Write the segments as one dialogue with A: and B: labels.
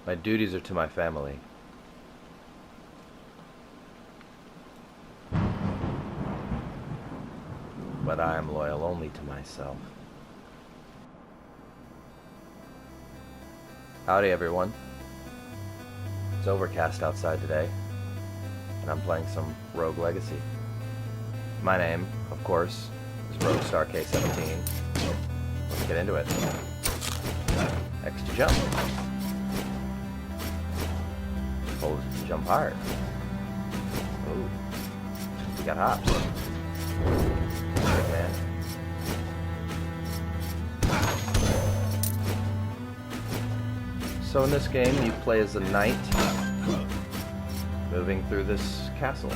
A: My duties are to my family. But I am loyal only to myself. Howdy everyone. It's overcast outside today, and I'm playing some Rogue Legacy. My name, of course, is Roguestar K17. Let's get into it. X to jump. Hold to jump hard. Ooh. We got hops. Good man. So in this game, you play as a knight, moving through this castle,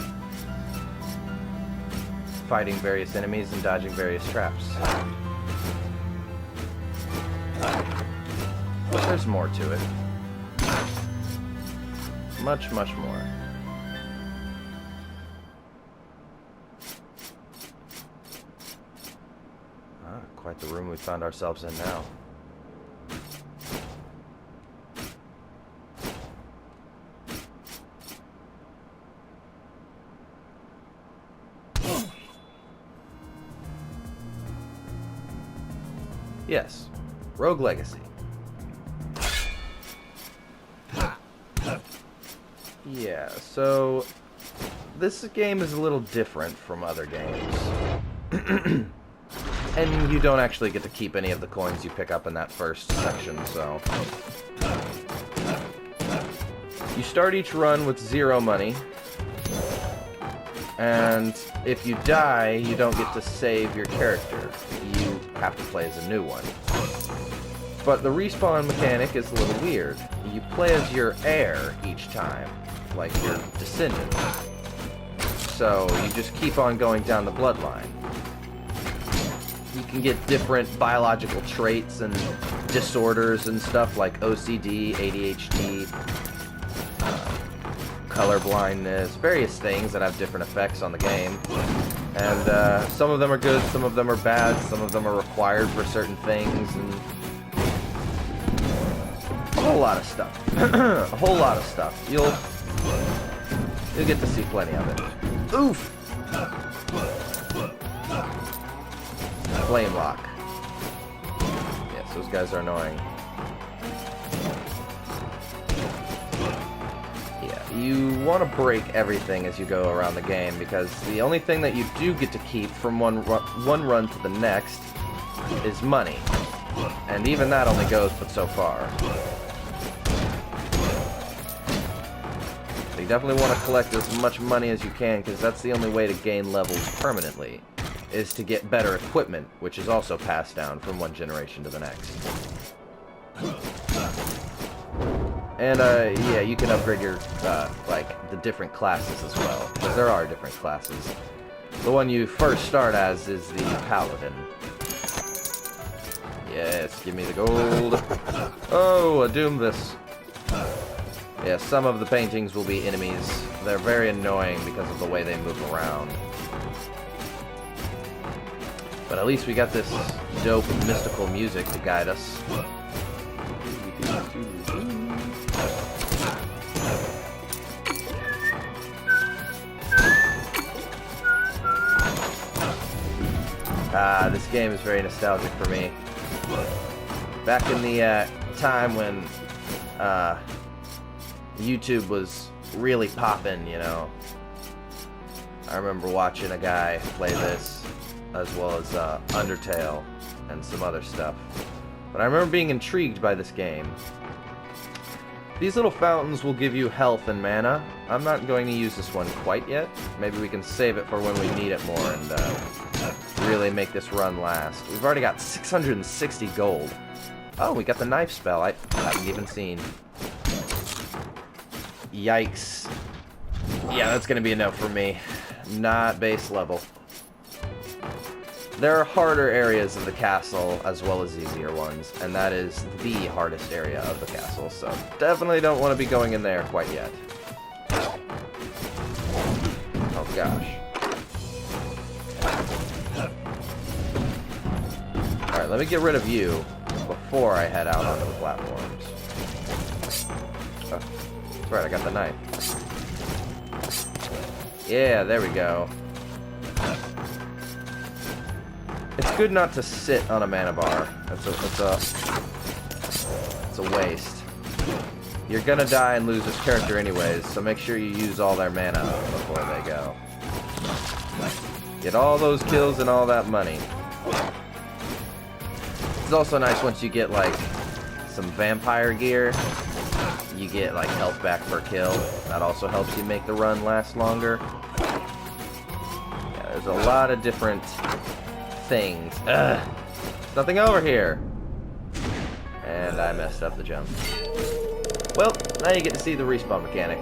A: fighting various enemies and dodging various traps. But there's more to it. Much, much more. Quite the room we found ourselves in now. Yes, Rogue Legacy. Yeah, so this game is a little different from other games. And you don't actually get to keep any of the coins you pick up in that first section, so... You start each run with 0 money. And if you die, you don't get to save your character. You have to play as a new one. But the respawn mechanic is a little weird. You play as your heir each time, like your descendant. So you just keep on going down the bloodline. You can get different biological traits and disorders and stuff like OCD, ADHD, color blindness, various things that have different effects on the game. And some of them are good, some of them are bad, some of them are required for certain things, and a whole lot of stuff. A whole lot of stuff. You'll get to see plenty of it. Oof! Flame lock. Yes, those guys are annoying. Yeah, you want to break everything as you go around the game, because the only thing that you do get to keep from one run to the next is money. And even that only goes but so far. So you definitely want to collect as much money as you can, because that's the only way to gain levels permanently, is to get better equipment, which is also passed down from one generation to the next. And, yeah, you can upgrade your, like, the different classes as well, because there are different classes. The one you first start as is the Paladin. Yes, give me the gold. Oh, doom this. Yeah, some of the paintings will be enemies. They're very annoying because of the way they move around. But at least we got this dope mystical music to guide us. Ah, this game is very nostalgic for me. Back in the time when YouTube was really poppin', you know. I remember watching a guy play this, as well as Undertale and some other stuff. But I remember being intrigued by this game. These little fountains will give you health and mana. I'm not going to use this one quite yet. Maybe we can save it for when we need it more and really make this run last. We've already got 660 gold. Oh, we got the knife spell I haven't even seen. Yikes. Yeah, that's going to be a no for me. Not base level. There are harder areas of the castle as well as easier ones, and that is the hardest area of the castle, so definitely don't want to be going in there quite yet. Oh gosh. Alright, let me get rid of you before I head out onto the platforms. Oh, that's right, I got the knife. Yeah, there we go. It's good not to sit on a mana bar. It's a waste. You're gonna die and lose this character anyways, so make sure you use all their mana before they go. Get all those kills and all that money. It's also nice once you get, like, some vampire gear. You get, like, health back per kill. That also helps you make the run last longer. Yeah, there's a lot of different things. Ugh. Nothing over here. And I messed up the jump. Well, now you get to see the respawn mechanic.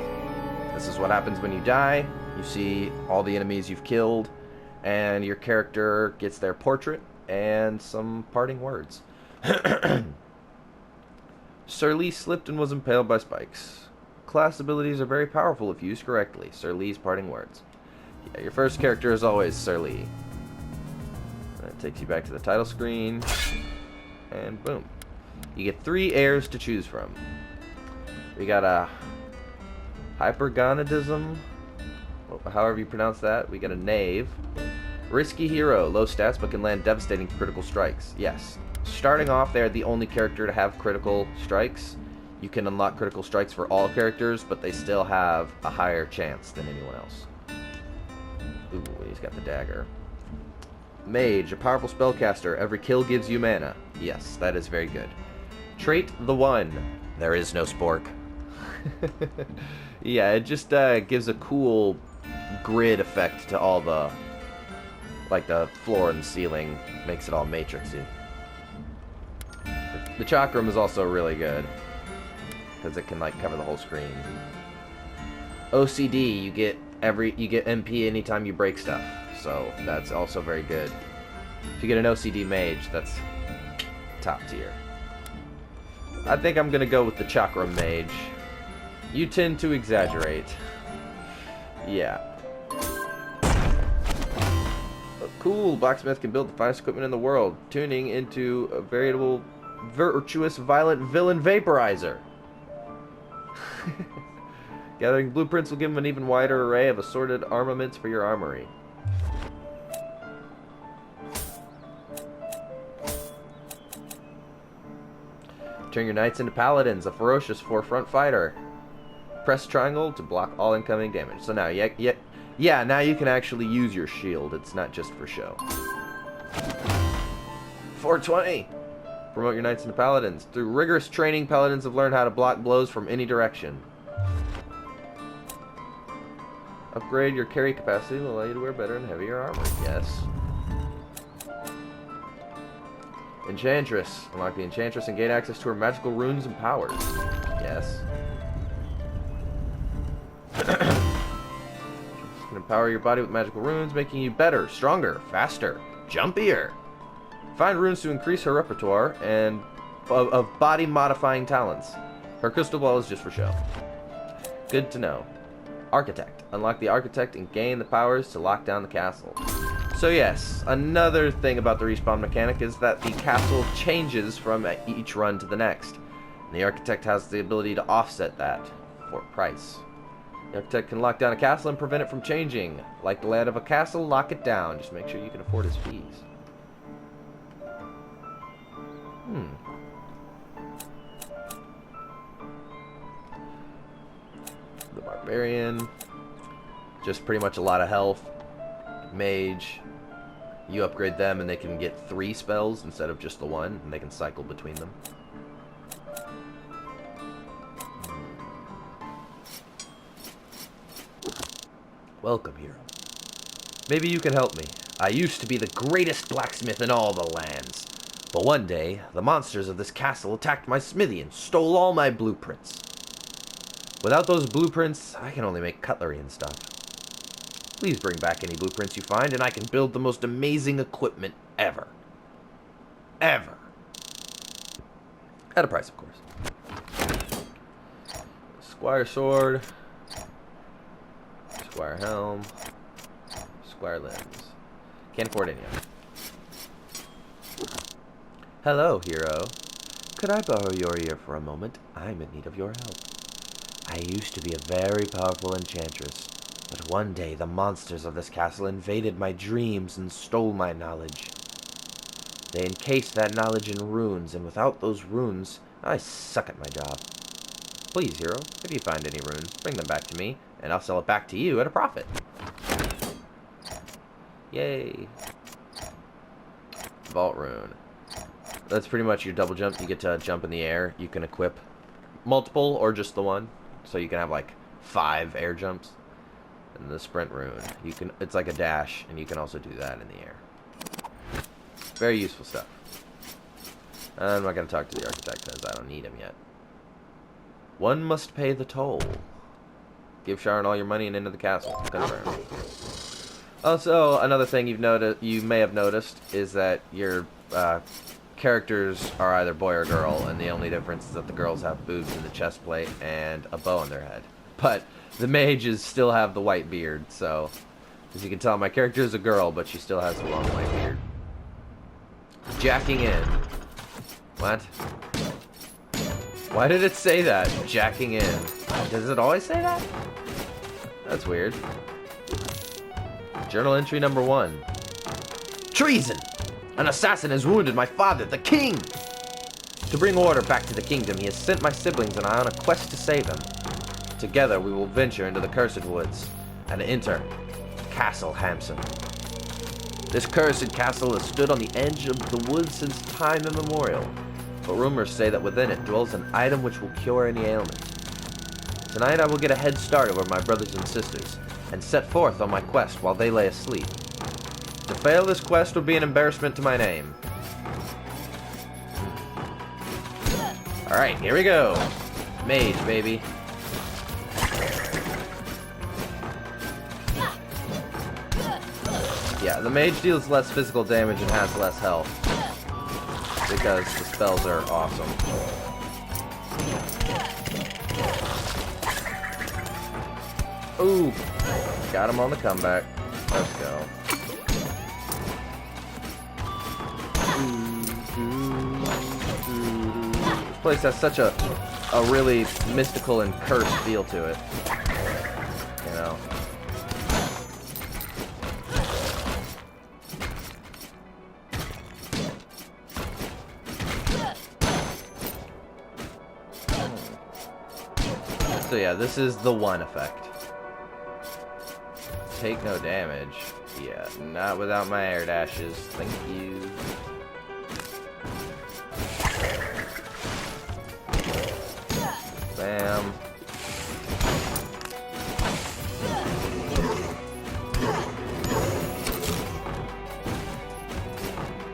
A: This is what happens when you die. You see all the enemies you've killed, and your character gets their portrait and some parting words. Sir Lee slipped and was impaled by spikes. Class abilities are very powerful if used correctly. Sir Lee's parting words. Yeah, your first character is always Sir Lee. That takes you back to the title screen, and boom. You get 3 heirs to choose from. We got a Hypergonadism, however you pronounce that. We got a Knave. Risky hero, low stats but can land devastating critical strikes. Yes. Starting off, they're the only character to have critical strikes. You can unlock critical strikes for all characters, but they still have a higher chance than anyone else. Ooh, he's got the dagger. Mage, a powerful spellcaster. Every kill gives you mana. Yes, that is very good. Trait the One. There is no spork. Yeah, it just gives a cool grid effect to all the, like, the floor and ceiling. Makes it all matrixy. The Chakram is also really good because it can, like, cover the whole screen. OCD, you get MP anytime you break stuff, so that's also very good. If you get an OCD mage, that's top tier. I think I'm gonna go with the Chakram mage. You tend to exaggerate. Yeah. Cool, blacksmith can build the finest equipment in the world, tuning into a veritable virtuous violent villain vaporizer. Gathering blueprints will give him an even wider array of assorted armaments for your armory. Turn your knights into paladins, a ferocious forefront fighter. Press triangle to block all incoming damage. So now, yeah, now you can actually use your shield. It's not just for show. 420! Promote your knights into paladins. Through rigorous training, paladins have learned how to block blows from any direction. Upgrade your carry capacity will allow you to wear better and heavier armor. Yes. Enchantress. Unlock the Enchantress and gain access to her magical runes and powers. Yes. Can empower your body with magical runes, making you better, stronger, faster, jumpier. Find runes to increase her repertoire and of body-modifying talents. Her crystal ball is just for show. Good to know. Architect. Unlock the Architect and gain the powers to lock down the castle. So yes, another thing about the respawn mechanic is that the castle changes from each run to the next. And the Architect has the ability to offset that for price. The Architect can lock down a castle and prevent it from changing. Like the layout of a castle, lock it down. Just make sure you can afford his fees. The Barbarian. Just pretty much a lot of health. Mage. You upgrade them and they can get 3 spells instead of just the 1, and they can cycle between them. Welcome, hero. Maybe you can help me. I used to be the greatest blacksmith in all the lands. But one day, the monsters of this castle attacked my smithy and stole all my blueprints. Without those blueprints, I can only make cutlery and stuff. Please bring back any blueprints you find, and I can build the most amazing equipment ever. Ever. At a price, of course. Squire sword. Squire helm. Squire limbs. Can't afford any of them. Hello, hero. Could I borrow your ear for a moment? I'm in need of your help. I used to be a very powerful enchantress, but one day the monsters of this castle invaded my dreams and stole my knowledge. They encased that knowledge in runes, and without those runes, I suck at my job. Please, hero, if you find any runes, bring them back to me, and I'll sell it back to you at a profit. Yay. Vault rune. That's pretty much your double jump. You get to jump in the air. You can equip multiple or just the one. So you can have like 5 air jumps. And the sprint rune. It's like a dash, and you can also do that in the air. Very useful stuff. I'm not going to talk to the architect because I don't need him yet. One must pay the toll. Give Sharon all your money and into the castle. Confirm. Also, another thing you may have noticed is that your characters are either boy or girl, and the only difference is that the girls have boobs in the chest plate and a bow on their head. But the mages still have the white beard, so as you can tell, my character is a girl, but she still has a long white beard. Jacking in. What? Why did it say that? Jacking in. Does it always say that? That's weird. Journal entry number 1. Treason! An assassin has wounded my father, the king! To bring order back to the kingdom, he has sent my siblings and I on a quest to save him. Together we will venture into the Cursed Woods and enter Castle Hamson. This cursed castle has stood on the edge of the woods since time immemorial, but rumors say that within it dwells an item which will cure any ailment. Tonight I will get a head start over my brothers and sisters, and set forth on my quest while they lay asleep. To fail this quest would be an embarrassment to my name. Alright, here we go. Mage, baby. Yeah, the mage deals less physical damage and has less health, because the spells are awesome. Ooh, got him on the comeback. Let's go. This place has such a really mystical and cursed feel to it. You know. So yeah, this is the one effect. Take no damage. Yeah, not without my air dashes. Thank you. Bam.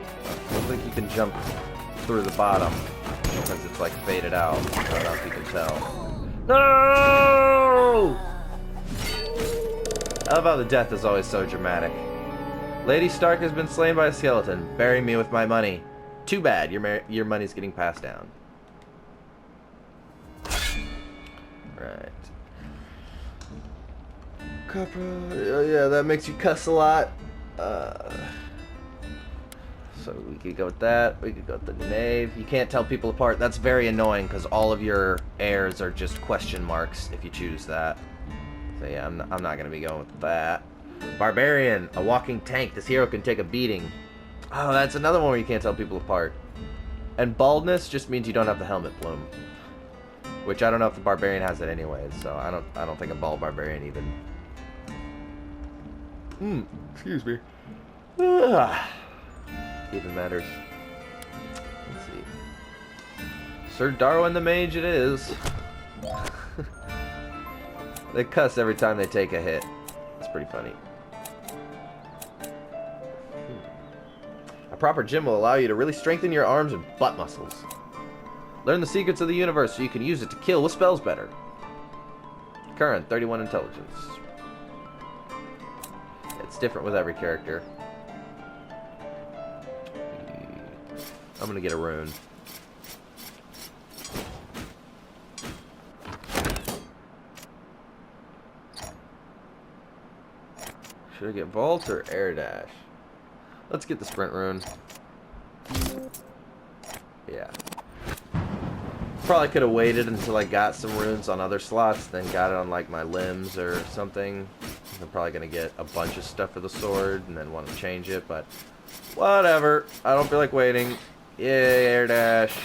A: I don't think you can jump through the bottom because it's like faded out. I don't know if you can tell. No! I love how the death is always so dramatic. Lady Stark has been slain by a skeleton. Bury me with my money. Too bad, your money's getting passed down. Right. Copra, yeah, that makes you cuss a lot. So we could go with that. We could go with the knave. You can't tell people apart. That's very annoying because all of your heirs are just question marks if you choose that. So yeah, I'm not going to be going with that. Barbarian, a walking tank. This hero can take a beating. Oh, that's another one where you can't tell people apart. And baldness just means you don't have the helmet plume. Which I don't know if the barbarian has it anyways, so I don't think a bald barbarian even. Excuse me. Even matters. Let's see. Sir Darwin the Mage it is. They cuss every time they take a hit. It's pretty funny. A proper gym will allow you to really strengthen your arms and butt muscles. Learn the secrets of the universe so you can use it to kill with spells better. Current, 31 intelligence. It's different with every character. I'm gonna get a rune. Should I get Vault or Air Dash? Let's get the Sprint rune. Yeah. Probably could have waited until I got some runes on other slots, then got it on like my limbs or something. I'm probably gonna get a bunch of stuff for the sword and then want to change it, but whatever. I don't feel like waiting. Yay, air dash.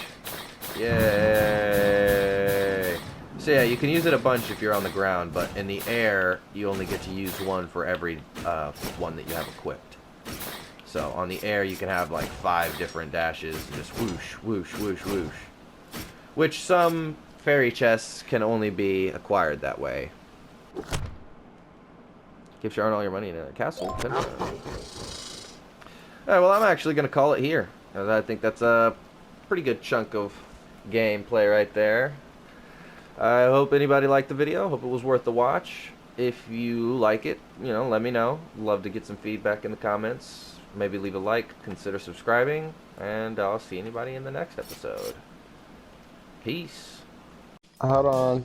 A: Yay. So yeah, you can use it a bunch if you're on the ground, but in the air, you only get to use one for every one that you have equipped. So on the air, you can have like 5 different dashes and just whoosh, whoosh, whoosh, whoosh. Which some fairy chests can only be acquired that way. Keep sharing all your money in a castle. Alright, well, I'm actually going to call it here. I think that's a pretty good chunk of gameplay right there. I hope anybody liked the video. Hope it was worth the watch. If you like it, you know, let me know. Love to get some feedback in the comments. Maybe leave a like, consider subscribing, and I'll see anybody in the next episode. Peace.
B: Hold on.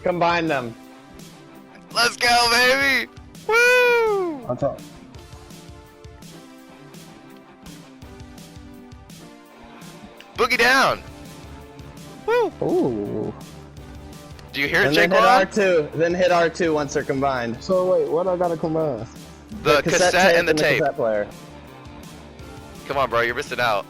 B: Combine them.
C: Let's go, baby! Woo!
B: On top.
C: Boogie down! Woo!
B: Ooh.
C: Do you hear it,
B: And then hit
C: Jaquan?
B: R2. Then hit R2 once they're combined.
D: So wait, what I gotta combine?
C: The cassette and the tape.
B: cassette player.
C: Come on, bro, you're missing out.